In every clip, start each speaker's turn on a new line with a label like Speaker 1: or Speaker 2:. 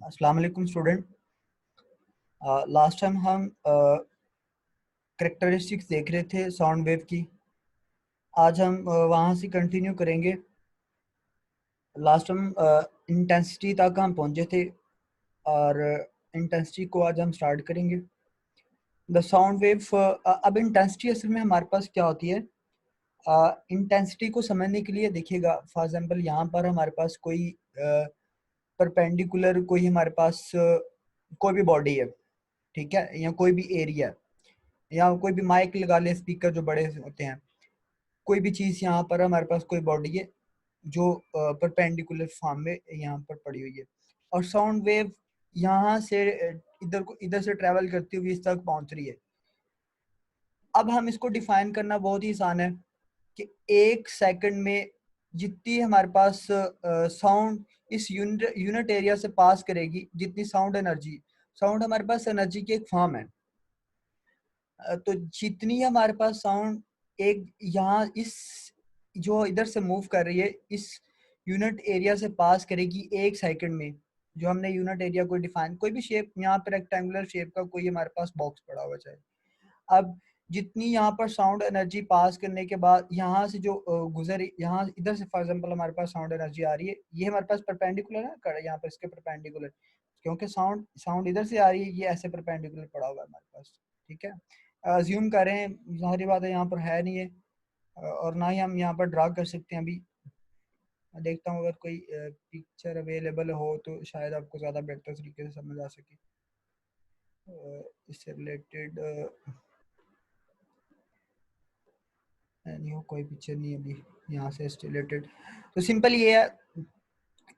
Speaker 1: अस्सलाम वालेकुम student. Last time हम करेक्टरिस्टिक्स देख रहे थे साउंड वेव की। आज हम वहाँ से कंटिन्यू करेंगे। लास्ट हम इंटेंसिटी तक हम पहुँचे थे और इंटेंसिटी को आज हम स्टार्ट करेंगे। द साउंड वेव, अब इंटेंसिटी असल में हमारे पास क्या होती है? इंटेंसिटी को समझने के लिए देखिएगा, फॉर एग्जांपल यहाँ पर हमारे पास कोई परपेंडिकुलर कोई हमारे पास कोई भी बॉडी है, ठीक है, या कोई भी एरिया है, या कोई भी माइक लगा ले, स्पीकर जो बड़े होते हैं, कोई भी चीज़ यहाँ पर हमारे पास कोई बॉडी है जो परपेंडिकुलर फॉर्म में यहाँ पर पड़ी हुई है, और साउंड वेव यहाँ से इधर से ट्रेवल करती हुई इस तक पहुँच रही है। अब हम इसको डिफाइन करना बहुत ही आसान है कि एक सेकंड में जितनी हमारे पास साउंड इस यूनिट एरिया से पास करेगी, जितनी साउंड हमारे पास एनर्जी की एक फॉर्म है। तो जितनी हमारे पास साउंड एक यहाँ इस जो इधर से मूव कर रही है, इस यूनिट एरिया से पास करेगी एक सेकंड में। जो हमने यूनिट एरिया को डिफाइन, कोई भी शेप, यहाँ पर रेक्टेंगुलर शेप का कोई हमारे पास बॉक्स पड़ा हुआ चाहे, अब जितनी यहाँ पर साउंड एनर्जी पास करने के बाद यहाँ से जो गुजर, यहाँ इधर से फॉर एग्जांपल हमारे पास साउंड एनर्जी आ रही है, ये हमारे पास परपेंडिकुलर है, यहाँ पर इसके परपेंडिकुलर, क्योंकि साउंड इधर से आ रही है, ये ऐसे परपेंडिकुलर पड़ा हुआ है हमारे पास, ठीक है। अज्यूम करें, सारी बातें यहाँ पर है नहीं है, और ना ही हम यहाँ पर ड्रा कर सकते हैं। अभी मैं देखता हूँ अगर कोई पिक्चर अवेलेबल हो तो शायद आपको ज़्यादा बेहतर तरीके से समझ आ सके। इससे रिलेटेड नहीं हो, कोई पिक्चर नहीं अभी यहाँ से रिलेटेड। तो सिंपल ये है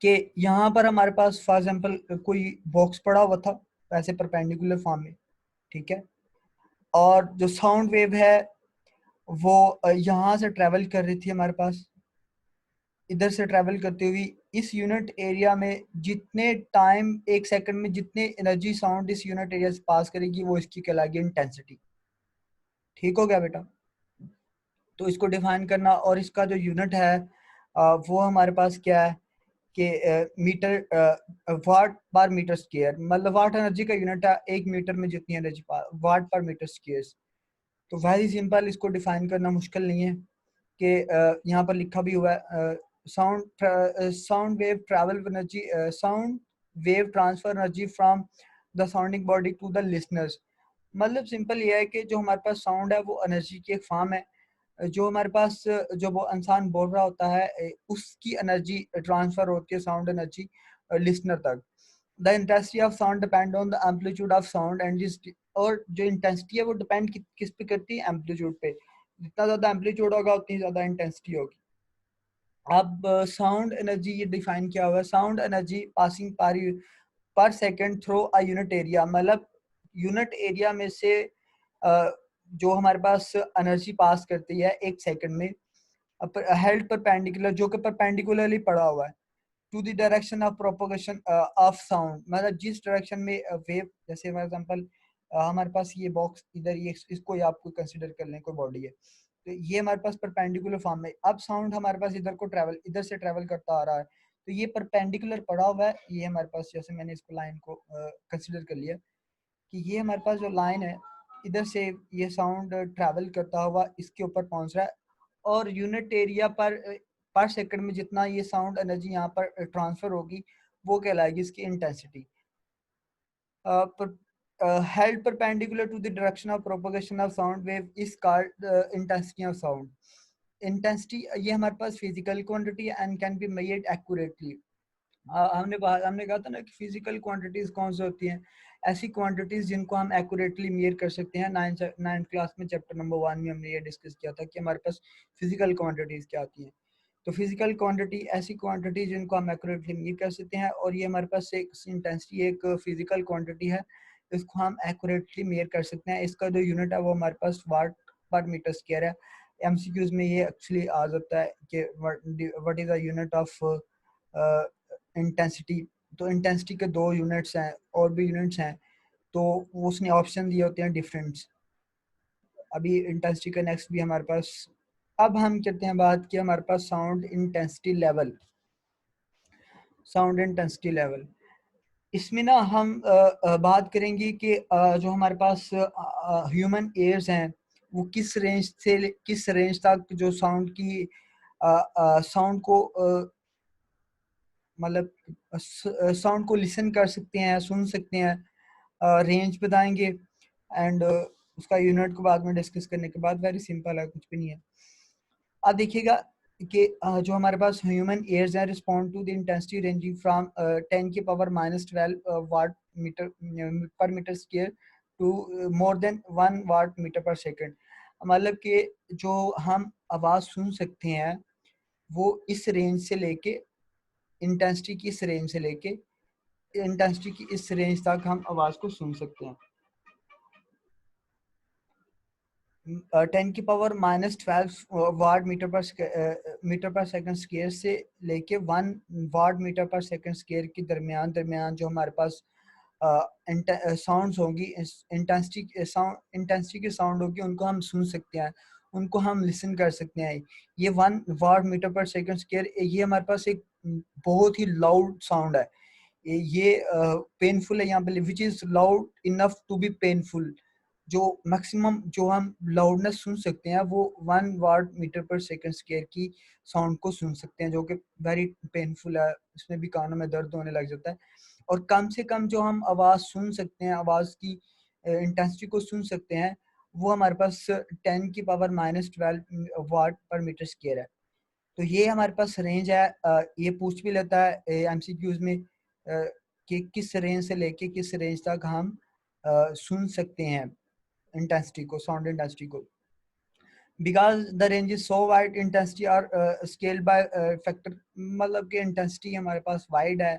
Speaker 1: कि यहाँ पर हमारे पास फॉर एग्जांपल कोई बॉक्स पड़ा हुआ था ऐसे परपेंडिकुलर फॉर्म में, ठीक है, और जो साउंड वेव है वो यहाँ से ट्रेवल कर रही थी हमारे पास, इधर से ट्रेवल करते हुए इस यूनिट एरिया में जितने टाइम, एक सेकंड में जितने एनर्जी साउंड इस यूनिट एरिया से पास करेगी, वो इसकी कहलाएगी इंटेंसिटी। ठीक हो गया बेटा? तो इसको डिफाइन करना, और इसका जो यूनिट है वो हमारे पास क्या है कि मीटर वाट पर मीटर स्क्वायर, मतलब वाट एनर्जी का यूनिट है, एक मीटर में जितनी एनर्जी वाट पर मीटर स्क्वायर। तो वेरी सिंपल, इसको डिफाइन करना मुश्किल नहीं है कि यहाँ पर लिखा भी हुआ है, sound wave travel energy, sound wave transfer energy from the sounding body to the listeners. मतलब सिंपल ये है कि जो हमारे पास साउंड है वो एनर्जी की एक फॉर्म है, जो हमारे पास जो वो इंसान बोल रहा होता है उसकी एनर्जी ट्रांसफर होती है, साउंड एनर्जी लिसनर तक। The intensity of sound depend on the amplitude of sound and जिस, और जो इंटेंसिटी है वो डिपेंड किस पे करती है? एम्पलीट्यूड पे। जितना ज़्यादा एम्पलीट्यूड होगा उतनी ज़्यादा इंटेंसिटी होगी। अब साउंड एनर्जी ये डिफाइन किया हुआ है, साउंड एनर्जी पासिंग पर second through a unit area, मतलब यूनिट एरिया में से जो हमारे पास एनर्जी पास करती है एक सेकंड में, हेल्ड परपेंडिकुलर, जो कि परपेंडिकुलरली पड़ा हुआ है, to the direction of propagation of sound, मतलब जिस डायरेक्शन में वेव, जैसे फॉर एग्जांपल हमारे पास ये बॉक्स इधर, ये इसको ही आपको कंसिडर कर लें, कोई बॉडी है, तो ये हमारे पास परपेंडिकुलर फॉर्म में, अब साउंड हमारे पास इधर से ट्रेवल करता आ रहा है, तो ये परपेंडिकुलर पड़ा हुआ है, ये हमारे पास, जैसे मैंने इसको लाइन को कंसिडर कर लिया कि ये हमारे पास जो लाइन है, इधर से ये साउंड ट्रैवल करता हुआ इसके ऊपर पहुंच रहा है, और यूनिट एरिया पर सेकंड में जितना ये साउंड एनर्जी यहाँ पर ट्रांसफर होगी वो कहलाएगी इसकी intensity. held perpendicular to the direction of propagation of sound wave is called intensity of sound. Intensity ये हमारे पास physical quantity and can be measured accurately. हमने कहा था ना कि फिजिकल क्वांटिटीज कौन सी होती हैं, ऐसी क्वांटिटीज जिनको हम एक्यूरेटली मेजर कर सकते हैं। नाइन्थ क्लास में चैप्टर नंबर 1 में हमने ये डिस्कस किया था कि हमारे पास फिजिकल क्वांटिटीज क्या आती हैं। तो फिजिकल क्वांटिटी ऐसी क्वांटिटी जिनको हम एक्यूरेटली मेजर कर सकते हैं, और ये हमारे पास एक इंटेंसिटी एक फिजिकल क्वांटिटी है, इसको हम एक्यूरेटली मेजर कर सकते हैं। इसका जो यूनिट है वो हमारे पास वाट पर मीटर स्क्वायर है। एमसीक्यूज में ये एक्चुअली आ जाता है कि what is the unit of intensity. तो इंटेंसिटी के दो यूनिट्स हैं, और भी यूनिट्स हैं, तो उसने ऑप्शन दिए होते हैं डिफरेंट। अभी इंटेंसिटी का नेक्स्ट भी हमारे पास। अब हम करते हैं बात कि हमारे पास साउंड इंटेंसिटी लेवल। इसमें ना हम बात करेंगे कि जो हमारे पास ह्यूमन एयर्स हैं वो किस रेंज तक जो साउंड की साउंड को मतलब साउंड को लिसन कर सकते हैं, सुन सकते हैं, रेंज बताएंगे एंड उसका यूनिट को बाद में डिस्कस करने के बाद वेरी सिंपल है, कुछ भी नहीं है। अब देखिएगा कि जो हमारे पास ह्यूमन एयर्स हैं respond to the intensity ranging from 10 की power -12 watt meter per meter square to more than 1 watt meter per second. मतलब कि जो हम आवाज़ सुन सकते हैं वो इस रेंज से लेके इंटेंसिटी की इस रेंज से लेके इंटेंसिटी की इस रेंज तक हम आवाज़ को सुन सकते हैं। 10 की power -12 watt meter per second square से लेके 1 watt meter per second square के दरमियान जो हमारे पास साउंड्स होंगी, इंटेंसिटी की साउंड होगी, उनको हम सुन सकते हैं, उनको हम लिसन कर सकते हैं। ये 1 watt meter per second square ये हमारे पास एक बहुत ही लाउड साउंड है। ये पेनफुल है यहाँ पे, which is loud enough to be painful. जो मैक्सिमम जो हम लाउडनेस सुन सकते हैं वो 1 watt meter per second square की साउंड को सुन सकते हैं, जो कि वेरी पेनफुल है, इसमें भी कानों में दर्द होने लग जाता है। और कम से कम जो हम आवाज़ सुन सकते हैं, आवाज़ की इंटेंसिटी को सुन सकते हैं, वो हमारे पास 10 की पावर -12 वाट पर मीटर स्क्वायर है। तो ये हमारे पास रेंज है। ये पूछ भी लेता है एमसीक्यूज में कि किस रेंज से लेके किस रेंज तक हम सुन सकते हैं इंटेंसिटी को, साउंड इंटेंसिटी को। Because the range is so wide, intensity are scale by factor, मतलब कि इंटेंसिटी हमारे पास वाइड है।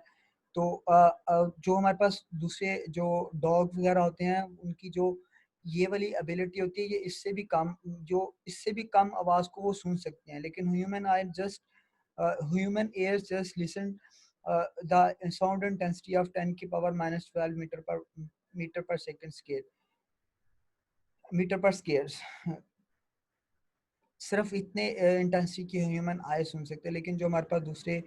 Speaker 1: तो जो हमारे पास दूसरे जो डॉग वगैरह होते हैं उनकी जो ये वाली एबिलिटी होती है, ये इससे भी कम आवाज़ को वो सुन सकते हैं, लेकिन human ears just listen the sound intensity of 10 की power -12 metre per second square, metre पर स्क्वायर। सिर्फ इतने इंटेंसिटी की ह्यूमन आई सुन सकते हैं, लेकिन जो हमारे पास दूसरे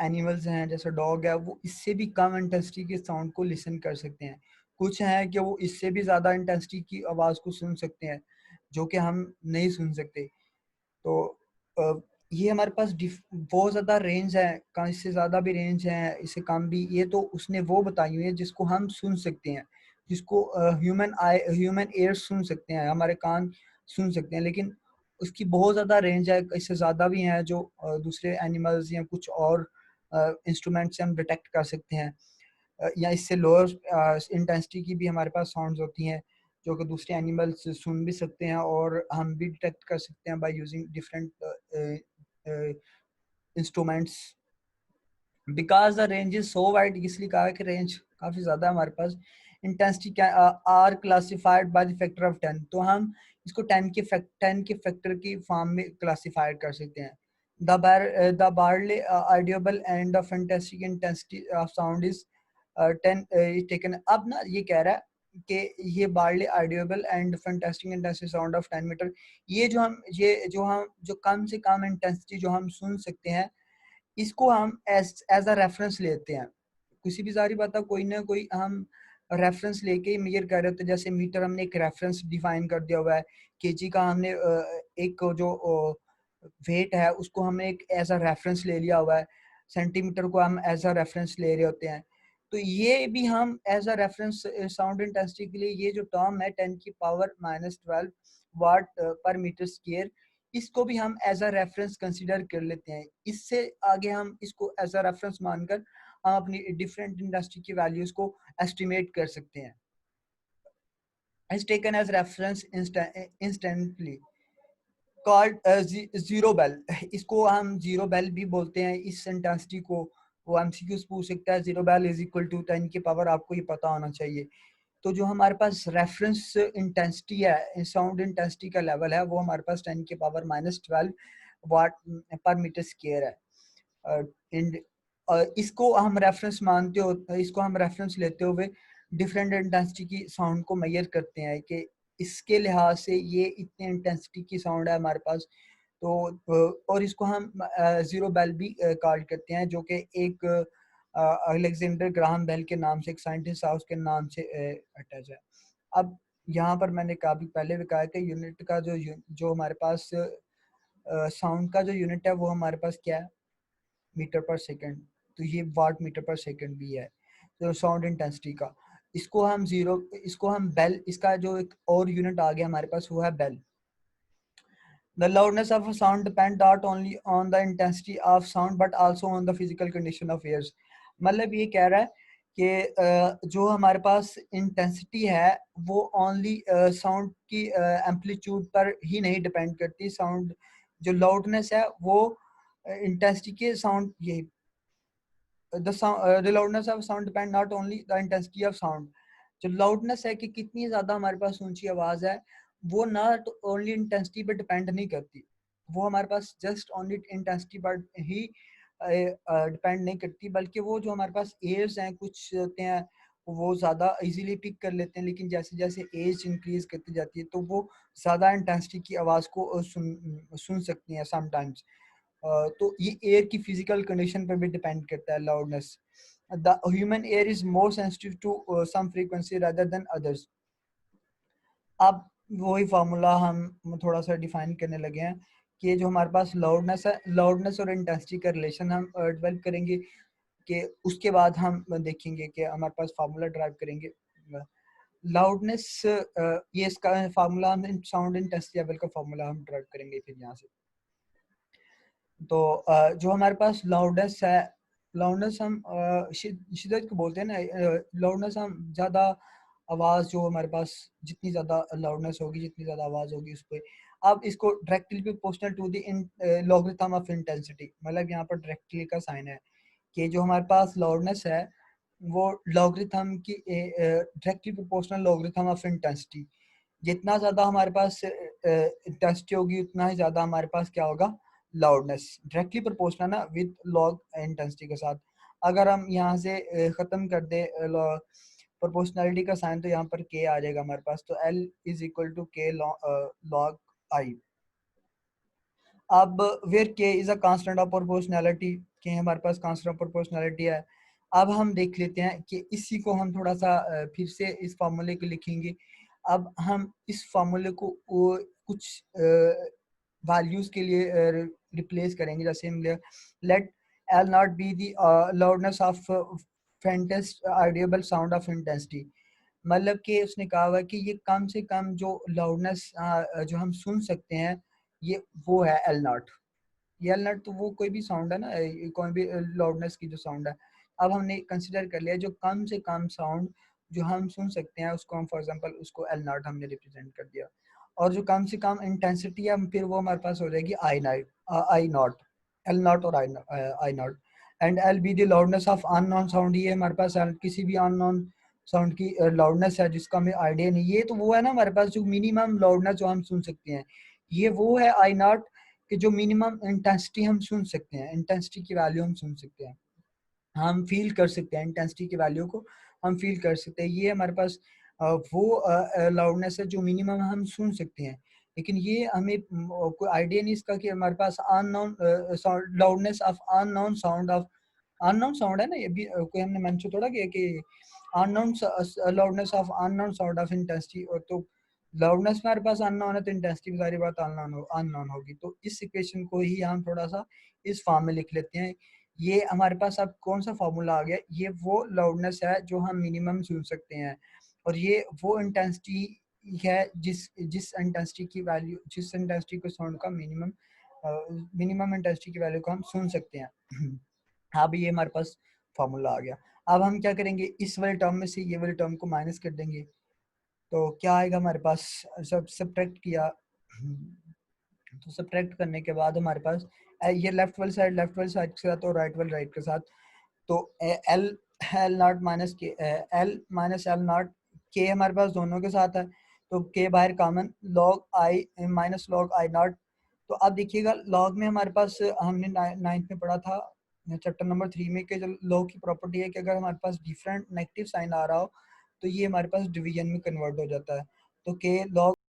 Speaker 1: एनिमल्स हैं जैसे डॉग है, वो इससे भी कम इंटेंसिटी के साउंड को लिसन कर सकते हैं। कुछ हैं कि वो इससे भी ज़्यादा इंटेंसिटी की आवाज़ को सुन सकते हैं, जो कि हम नहीं सुन सकते। तो अ, ये हमारे पास बहुत ज़्यादा रेंज है, इससे ज़्यादा भी रेंज है, इससे कम भी। ये तो उसने वो बताई हुई है जिसको हम सुन सकते हैं, जिसको ह्यूमन एयर सुन सकते हैं, हमारे कान सुन सकते हैं। लेकिन उसकी बहुत ज़्यादा रेंज है, इससे ज़्यादा भी हैं जो दूसरे एनिमल्स या कुछ और इंस्ट्रूमेंट से हम डिटेक्ट कर सकते हैं। या इससे लोअर इंटेंसिटी की भी हमारे पास साउंड्स होती हैं, जो कि दूसरे एनिमल्स सुन भी सकते हैं और हम भी डिटेक्ट कर सकते हैं by using different instruments. Because the range is so wide, इसलिए कहा है कि रेंज काफ़ी ज़्यादा है हमारे पास। Intensity are classified by the factor of 10, तो हम इसको 10 के फैक्टर की फॉर्म में क्लासिफाइड कर सकते हैं। The barely audible and the fantastic intensity of sound is 10 taken. अब ना ये कह रहा है कि ये barely audible and fantastic intensity sound of 10 meter, ये जो कम से कम इंटेंसिटी जो हम सुन सकते हैं, इसको हम एज अ रेफरेंस लेते हैं। किसी भी जारी बात है, कोई ना कोई हम रेफरेंस लेके ही मेजर कर रहे होते हैं। जैसे मीटर हमने एक रेफरेंस डिफाइन कर दिया हुआ है, केजी का हमने एक जो वेट है उसको हमने एक एज अ रेफरेंस ले लिया हुआ है, सेंटीमीटर को हम एज अ रेफरेंस ले रहे होते हैं। तो ये भी हम as a reference sound intensity के लिए, ये जो टर्म है 10 की पावर -12 वाट पर मीटर स्क्वायर, इसको भी हम एज अ रेफरेंस कंसिडर कर लेते हैं। इससे आगे हम इसको एज अ रेफरेंस मानकर हम अपनी डिफरेंट इंडस्ट्री की वैल्यूज को एस्टिमेट कर सकते हैं। Is taken as reference instantly called zero bel. इसको हम जीरो बेल भी बोलते हैं इस इंटेंसिटी को। वो एमसीक्यूज पूछ सकता है, zero bel is equal to 10 की पावर, आपको ये पता होना चाहिए। तो जो हमारे पास रेफरेंस इंटेंसिटी है, साउंड इंटेंसिटी का लेवल है, वो हमारे पास 10 की पावर -12 वाट पर मीटर स्क्वायर है। इन इसको हम रेफरेंस मानते हो, इसको हम रेफरेंस लेते हुए डिफरेंट इंटेंसिटी की साउंड को मेजर करते हैं कि इसके लिहाज से ये इतने इंटेंसिटी की साउंड है हमारे पास। तो और इसको हम जीरो बेल भी कॉल करते हैं, जो कि एक अलेक्जेंडर ग्राहम बेल के नाम से एक साइंटिस्ट था, उसके नाम से अटैच है। अब यहाँ पर मैंने काफी पहले भी कहा कि यूनिट का जो हमारे पास साउंड का जो यूनिट है वो हमारे पास क्या है, मीटर पर सेकंड। तो ये वाट मीटर पर सेकंड भी है। तो साउंड इंटेंसिटी का इसको हम बेल, इसका जो एक और यूनिट आ गया हमारे पास वो है bell. The loudness of a sound depends not only on the intensity of sound but also on the physical condition of ears। मतलब ये कह रहा है कि जो हमारे पास इंटेंसिटी है वो ओनली साउंड की एम्पलीट्यूड पर ही नहीं डिपेंड करती। साउंड जो लाउडनेस है वो इंटेंसिटी के साउंड ये the loudness of sound depend not only the intensity of sound। जो लाउडनेस है कि कितनी ज्यादा हमारे पास ऊंची आवाज है वो नॉट ओनली इंटेंसिटी पे डिपेंड नहीं करती, वो हमारे पास जस्ट ओनली इंटेंसिटी पर ही डिपेंड नहीं करती, बल्कि वो जो हमारे पास एयर्स हैं कुछ होते हैं वो ज़्यादा इजीली पिक कर लेते हैं, लेकिन जैसे जैसे एज इंक्रीज करती जाती है तो वो ज़्यादा इंटेंसिटी की आवाज़ को सुन सकती हैं समटाइम्स। तो ये एयर की फिजिकल कंडीशन पर भी डिपेंड करता है loudness. The human ear is more sensitive to some frequency rather than others. अब वही फार्मूला हम थोड़ा सा डिफाइन करने लगे हैं कि जो हमारे पास लाउडनेस है, लाउडनेस और इंटेंसिटी का रिलेशन हम डेवलप करेंगे, कि उसके बाद हम देखेंगे कि हमारे पास फार्मूला ड्राइव करेंगे लाउडनेस। ये इसका फार्मूला हम साउंड इंटेंसिटी लेवल का फार्मूला हम ड्राइव करेंगे फिर यहाँ से। तो जो हमारे पास लाउडनेस है, लाउडनेस हम शिद्दत को बोलते हैं ना। लाउडनेस हम ज़्यादा आवाज़ जो हमारे पास जितनी ज़्यादा लाउडनेस होगी जितनी ज़्यादा आवाज़ होगी उस पर। अब इसको directly proportional to the logarithm of intensity, मतलब यहाँ पर डायरेक्टली का साइन है कि जो हमारे पास लाउडनेस है वो लॉगरिथम की directly proportional logarithm of intensity. जितना ज़्यादा हमारे पास इंटेंसिटी होगी उतना ही ज़्यादा हमारे पास क्या होगा, लाउडनेस। डायरेक्टली प्रोपोर्शनल ना विद लॉग इंटेंसिटी के साथ। अगर हम यहाँ से ख़त्म कर दे प्रोपोर्शनलिटी का साइन तो यहाँ पर के आ जाएगा हमारे पास, तो L इज इक्वल टू के लॉग आई। अब वेयर के is a constant of proportionality, के हमारे पास कांस्टेंट ऑफ प्रोपोर्शनैलिटी है। अब हम देख लेते हैं कि इसी को हम थोड़ा सा फिर से इस फार्मूले को लिखेंगे। अब हम इस फार्मूले को कुछ वैल्यूज के लिए रिप्लेस करेंगे। जैसे हम let L naught be the loudness of faintest audible sound of intensity. मतलब कि उसने कहा हुआ कि ये कम से कम जो लाउडनेस जो हम सुन सकते हैं ये वो है एल नॉट। ये एल नॉट तो वो कोई भी साउंड है ना, कोई भी लाउडनेस की जो साउंड है। अब हमने कंसिडर कर लिया जो कम से कम साउंड जो हम सुन सकते हैं उसको हम फॉर एग्जांपल उसको एल नॉट हमने रिप्रेजेंट कर दिया। और जो कम से कम इंटेंसिटी है फिर वो हमारे पास हो जाएगी आई नॉट, एल नॉट और I naught. And L be the loudness of unknown sound, ये हमारे पास किसी भी अननोन साउंड की लाउडनेस है जिसका हमें आइडिया नहीं। ये तो वो है ना हमारे पास जो मिनिमम लाउडनेस जो हम सुन सकते हैं, ये वो है आई नॉट कि जो मिनिमम इंटेंसिटी हम सुन सकते हैं, इंटेंसिटी की वैल्यू हम सुन सकते हैं, हम फील कर सकते हैं इंटेंसिटी की वैल्यू को हम फील कर सकते हैं। ये हमारे पास वो लाउडनेस है जो मिनिमम हम सुन सकते हैं। लेकिन ये हमें कोई आइडिया नहीं इसका कि हमारे पास unknown loudness of unknown sound of unknown sound है ना, ये भी कोई हमने मेंशन थोड़ा किया कि unknown loudness of unknown sound of intensity. और तो लाउडनेस हमारे पास अननोन है तो इंटेंसिटी भी सारी बात अननोन होगी। तो इस इक्वेशन को ही हम थोड़ा सा इस फॉर्म में लिख लेते हैं। ये हमारे पास अब कौन सा फार्मूला आ गया, ये वो लाउडनेस है जो हम मिनिमम सुन सकते हैं, और ये वो इंटेंसिटी है जिस जिस इंटेंसिटी की वैल्यू, जिस इंटेंसिटी को साउंड का मिनिमम इंटेंसिटी की वैल्यू को हम सुन सकते हैं। अब ये हमारे पास फार्मूला आ गया। अब हम क्या करेंगे, इस वाले टर्म में से ये वाले टर्म को माइनस कर देंगे तो क्या आएगा हमारे पास, सब सब्ट्रैक्ट किया तो सब्ट्रैक्ट करने के बाद हमारे पास ये लेफ्ट वाली साइड के साथ और राइट वाली राइट के साथ, तो एल एल नॉट माइनस के एल माइनस एल नॉट के हमारे पास दोनों के साथ है तो के बाहर common log I minus log I not. तो अब देखिएगा लॉग में हमारे पास हमने नाइन्थ में पढ़ा था चैप्टर नंबर 3 में कि जो लॉग की प्रॉपर्टी है कि अगर हमारे पास डिफरेंट नेगेटिव साइन आ रहा हो तो ये हमारे पास डिवीजन में कन्वर्ट हो जाता है। तो के लॉग